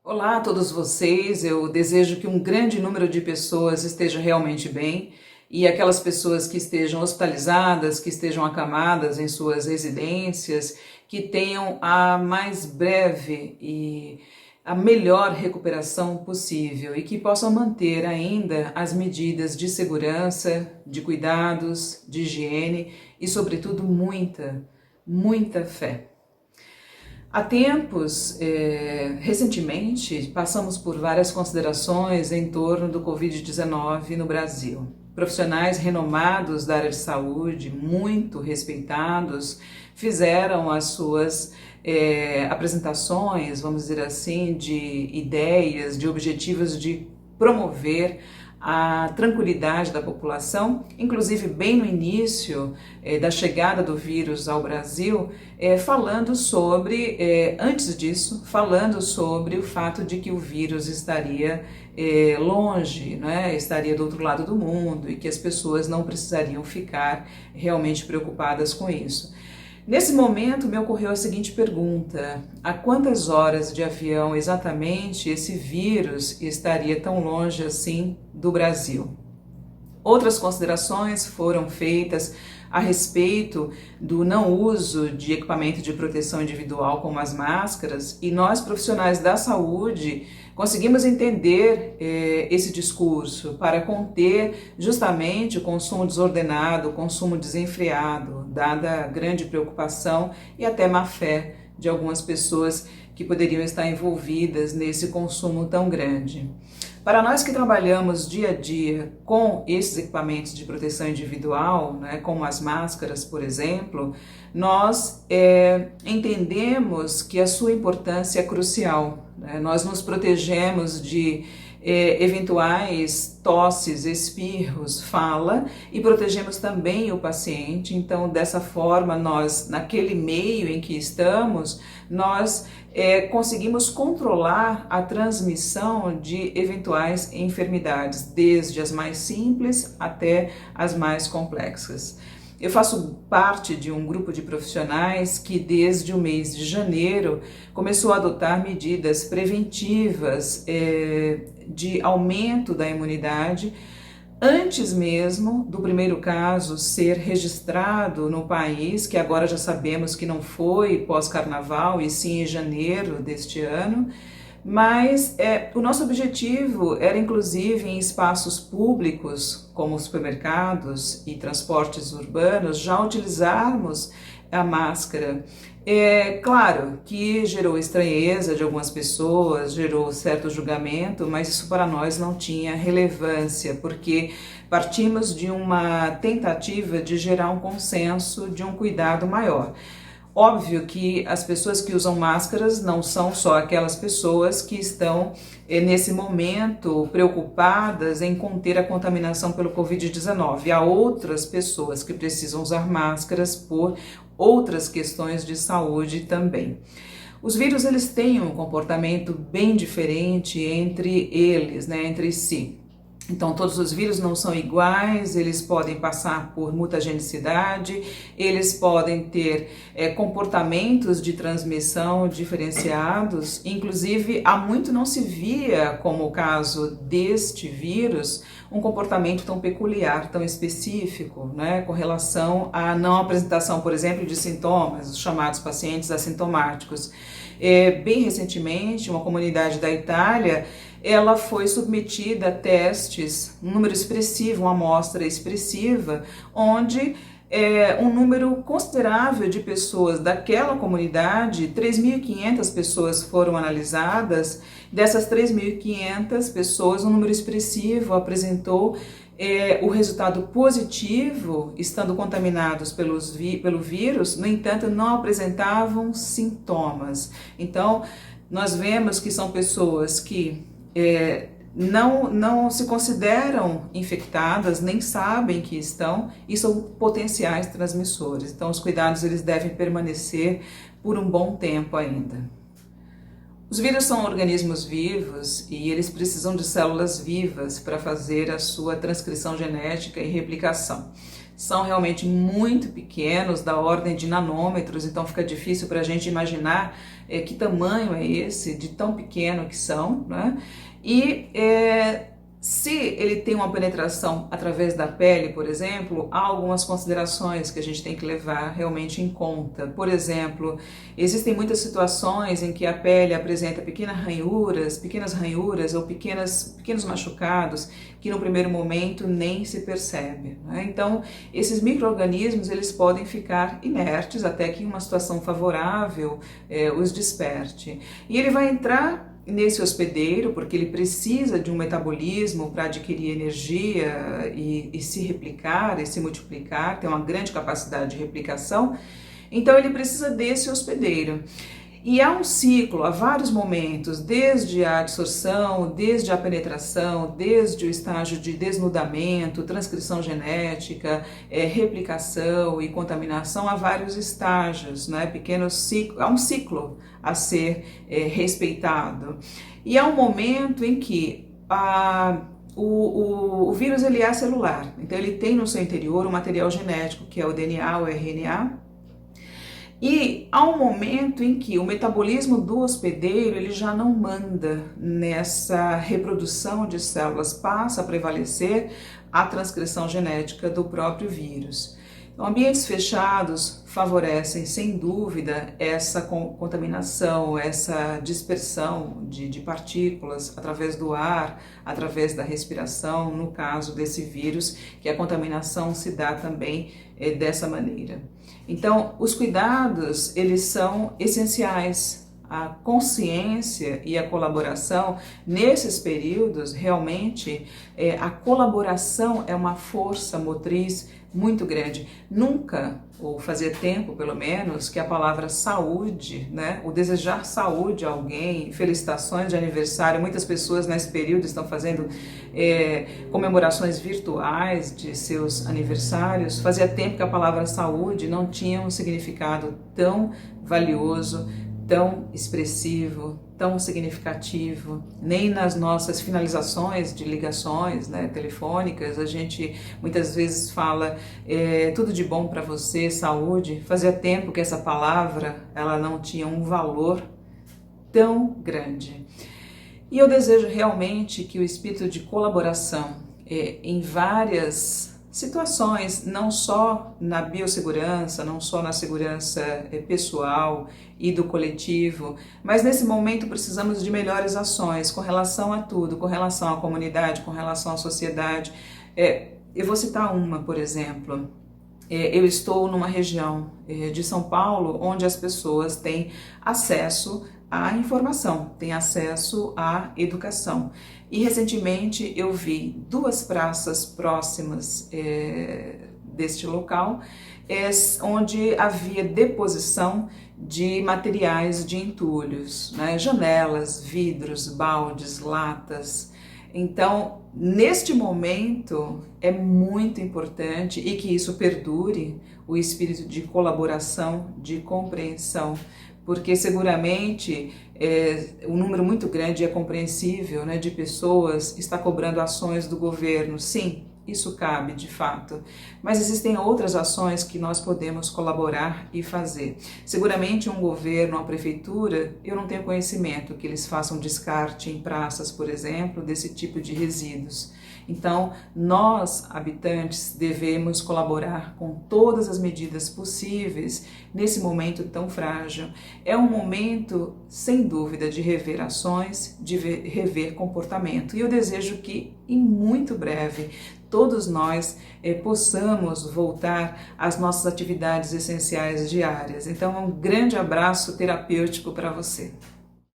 Olá a todos vocês, eu desejo que um grande número de pessoas esteja realmente bem e aquelas pessoas que estejam hospitalizadas, que estejam acamadas em suas residências, que tenham a mais breve e a melhor recuperação possível e que possam manter ainda as medidas de segurança, de cuidados, de higiene e, sobretudo, muita fé. Há tempos, recentemente, passamos por várias considerações em torno do Covid-19 no Brasil. Profissionais renomados da área de saúde, muito respeitados, fizeram as suas apresentações, vamos dizer assim, de ideias, de objetivos de promover a tranquilidade da população, inclusive bem no início da chegada do vírus ao Brasil, falando sobre, antes disso, falando sobre o fato de que o vírus estaria longe, né, estaria do outro lado do mundo e que as pessoas não precisariam ficar realmente preocupadas com isso. Nesse momento me ocorreu a seguinte pergunta: a quantas horas de avião exatamente esse vírus estaria tão longe assim do Brasil? Outras considerações foram feitas a respeito do não uso de equipamento de proteção individual como as máscaras, e nós profissionais da saúde conseguimos entender esse discurso para conter justamente o consumo desordenado, o consumo desenfreado, dada a grande preocupação e até má fé de algumas pessoas que poderiam estar envolvidas nesse consumo tão grande. Para nós que trabalhamos dia a dia com esses equipamentos de proteção individual, né, como as máscaras, por exemplo, nós entendemos que a sua importância é crucial, né? Nós nos protegemos de eventuais tosses, espirros, fala, e protegemos também o paciente. Então, dessa forma, nós, naquele meio em que estamos, nós conseguimos controlar a transmissão de eventuais enfermidades, desde as mais simples até as mais complexas. Eu faço parte de um grupo de profissionais que desde o mês de janeiro começou a adotar medidas preventivas de aumento da imunidade, antes mesmo do primeiro caso ser registrado no país, que agora já sabemos que não foi pós-carnaval e sim em janeiro deste ano. Mas o nosso objetivo era, inclusive, em espaços públicos, como supermercados e transportes urbanos, já utilizarmos a máscara. Claro que gerou estranheza de algumas pessoas, gerou certo julgamento, mas isso para nós não tinha relevância, porque partimos de uma tentativa de gerar um consenso, de um cuidado maior. Óbvio que as pessoas que usam máscaras não são só aquelas pessoas que estão nesse momento preocupadas em conter a contaminação pelo Covid-19. Há outras pessoas que precisam usar máscaras por outras questões de saúde também. Os vírus, eles têm um comportamento bem diferente entre eles, né, entre si. Então, todos os vírus não são iguais, eles podem passar por mutagenicidade, eles podem ter comportamentos de transmissão diferenciados. Inclusive, há muito não se via, como o caso deste vírus, um comportamento tão peculiar, tão específico, né, com relação à não apresentação, por exemplo, de sintomas, os chamados pacientes assintomáticos. Bem recentemente, uma comunidade da Itália, ela foi submetida a testes, um número expressivo, uma amostra expressiva, onde um número considerável de pessoas daquela comunidade, 3.500 pessoas foram analisadas. Dessas 3.500 pessoas, um número expressivo apresentou o resultado positivo, estando contaminados pelo vírus, no entanto, não apresentavam sintomas. Então, nós vemos que são pessoas que não se consideram infectadas, nem sabem que estão, e são potenciais transmissores. Então, os cuidados eles devem permanecer por um bom tempo ainda. Os vírus são organismos vivos e eles precisam de células vivas para fazer a sua transcrição genética e replicação. São realmente muito pequenos, da ordem de nanômetros, então fica difícil para a gente imaginar que tamanho é esse, de tão pequeno que são, né? E se ele tem uma penetração através da pele, por exemplo, há algumas considerações que a gente tem que levar realmente em conta. Por exemplo, existem muitas situações em que a pele apresenta pequenas ranhuras ou pequenos machucados que no primeiro momento nem se percebe, né? Então, esses micro-organismos eles podem ficar inertes até que em uma situação favorável os desperte. E ele vai entrar nesse hospedeiro, porque ele precisa de um metabolismo para adquirir energia e se replicar e se multiplicar, tem uma grande capacidade de replicação, então ele precisa desse hospedeiro. E há um ciclo, há vários momentos, desde a absorção, desde a penetração, desde o estágio de desnudamento, transcrição genética, replicação e contaminação, há vários estágios, né? Pequenos ciclos, há um ciclo a ser respeitado. E há um momento em que o vírus ele é celular, então ele tem no seu interior um material genético, que é o DNA, o RNA, e há um momento em que o metabolismo do hospedeiro ele já não manda nessa reprodução de células, passa a prevalecer a transcrição genética do próprio vírus. Então, ambientes fechados favorecem, sem dúvida, essa contaminação, essa dispersão de partículas através do ar, através da respiração, no caso desse vírus, que a contaminação se dá também dessa maneira. Então, os cuidados, eles são essenciais. A consciência e a colaboração, nesses períodos, realmente, a colaboração é uma força motriz muito grande. Nunca, ou fazia tempo pelo menos, que a palavra saúde, né, o desejar saúde a alguém, felicitações de aniversário, muitas pessoas nesse período estão fazendo comemorações virtuais de seus aniversários. Fazia tempo que a palavra saúde não tinha um significado tão valioso, tão expressivo, tão significativo. Nem nas nossas finalizações de ligações, né, telefônicas, a gente muitas vezes fala tudo de bom para você, saúde. Fazia tempo que essa palavra ela não tinha um valor tão grande. E eu desejo realmente que o espírito de colaboração em várias situações, não só na biossegurança, não só na segurança pessoal e do coletivo, mas nesse momento precisamos de melhores ações com relação a tudo, com relação à comunidade, com relação à sociedade. Eu vou citar uma, por exemplo. Eu estou numa região de São Paulo onde as pessoas têm acesso à informação, têm acesso à educação. E recentemente eu vi duas praças próximas deste local, onde havia deposição de materiais de entulhos, né? Janelas, vidros, baldes, latas. Então, neste momento, é muito importante e que isso perdure o espírito de colaboração, de compreensão, porque seguramente um número muito grande é compreensível, né, de pessoas está cobrando ações do governo. Sim, isso cabe de fato, mas existem outras ações que nós podemos colaborar e fazer. Seguramente um governo, uma prefeitura, eu não tenho conhecimento que eles façam descarte em praças, por exemplo, desse tipo de resíduos. Então, nós, habitantes, devemos colaborar com todas as medidas possíveis nesse momento tão frágil. É um momento, sem dúvida, de rever ações, de rever comportamento. E eu desejo que, em muito breve, todos nós possamos voltar às nossas atividades essenciais diárias. Então, um grande abraço terapêutico para você.